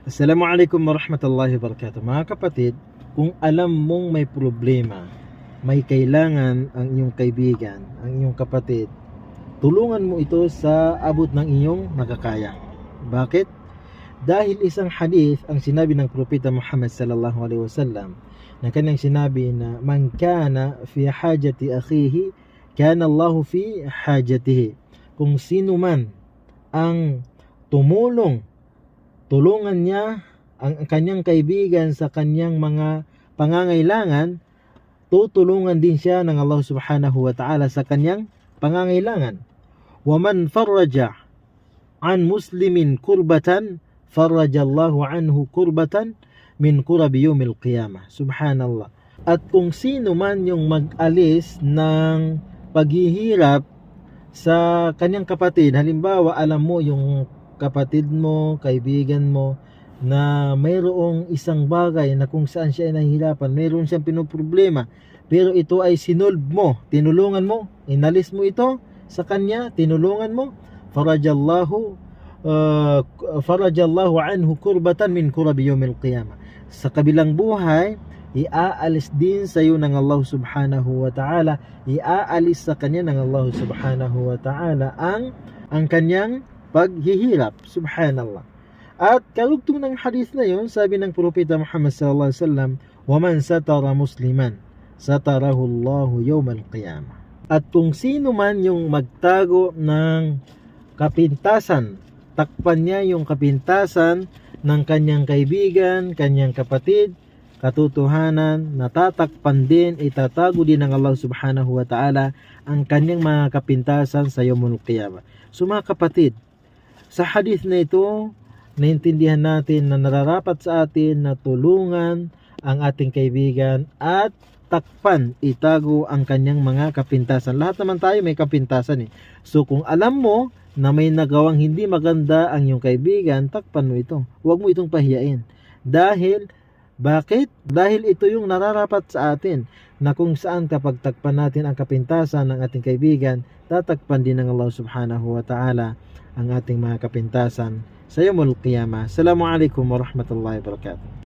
Assalamualaikum warahmatullahi wabarakatuh. Mga kapatid, kung alam mong may problema, may kailangan ang iyong kaibigan, ang iyong kapatid, tulungan mo ito sa abot ng iyong makakaya. Bakit? Dahil isang hadith ang sinabi ng Propeta Muhammad sallallahu alaihi wasallam na kanyang sinabi na man kana fi hajati akhihi kana Allahu fi hajatihi. Kung sino man ang tulungan niya ang kanyang kaibigan sa kanyang mga pangangailangan, tutulungan din siya ng Allah subhanahu wa ta'ala sa kanyang pangangailangan. Wa man farraja an muslimin kurbatan farrajallahu anhu kurbatan min kurabi yawmil qiyamah. Subhanallah. At kung sino man yung mag-alis ng paghihirap sa kanyang kapatid, halimbawa alam mo yung kapatid mo, kaibigan mo na mayroong isang bagay na kung saan siya ay nahihirapan, mayroon siyang pinoproblema, pero ito ay sinolve mo, tinulungan mo, inalis mo ito sa kanya, tinulungan mo, farajallahu anhu kurbatan min kurabi yawmil qiyamah. Sa kabilang buhay, iaalis din sa iyo ng Allah subhanahu wa ta'ala, iaalis sa kanya ng Allah subhanahu wa ta'ala ang kanyang paghihirap. Subhanallah. At karugtong ng hadith na yun, sabi ng Propeta Muhammad sallallahu alaihi wasallam, wa man satara musliman satarahu Allahu yawmal qiyamah. At kung sino man yung magtago ng kapintasan, takpan niya yung kapintasan ng kanyang kaibigan, kanyang kapatid, katotohanan, natatakpan din, itatago din ng Allah subhanahu wa ta'ala ang kanyang mga kapintasan sa yawmul qiyamah. So mga kapatid, sa hadith na ito, naintindihan natin na nararapat sa atin na tulungan ang ating kaibigan at takpan, itago ang kanyang mga kapintasan. Lahat naman tayo may kapintasan . So kung alam mo na may nagawang hindi maganda ang iyong kaibigan, takpan mo ito. Huwag mo itong pahiyain. Bakit? Dahil ito yung nararapat sa atin na kung saan kapag takpan natin ang kapintasan ng ating kaibigan, tatakpan din ng Allah subhanahu wa ta'ala ang ating mga kapintasan sa yawmul qiyamah. Assalamualaikum warahmatullahi wabarakatuh.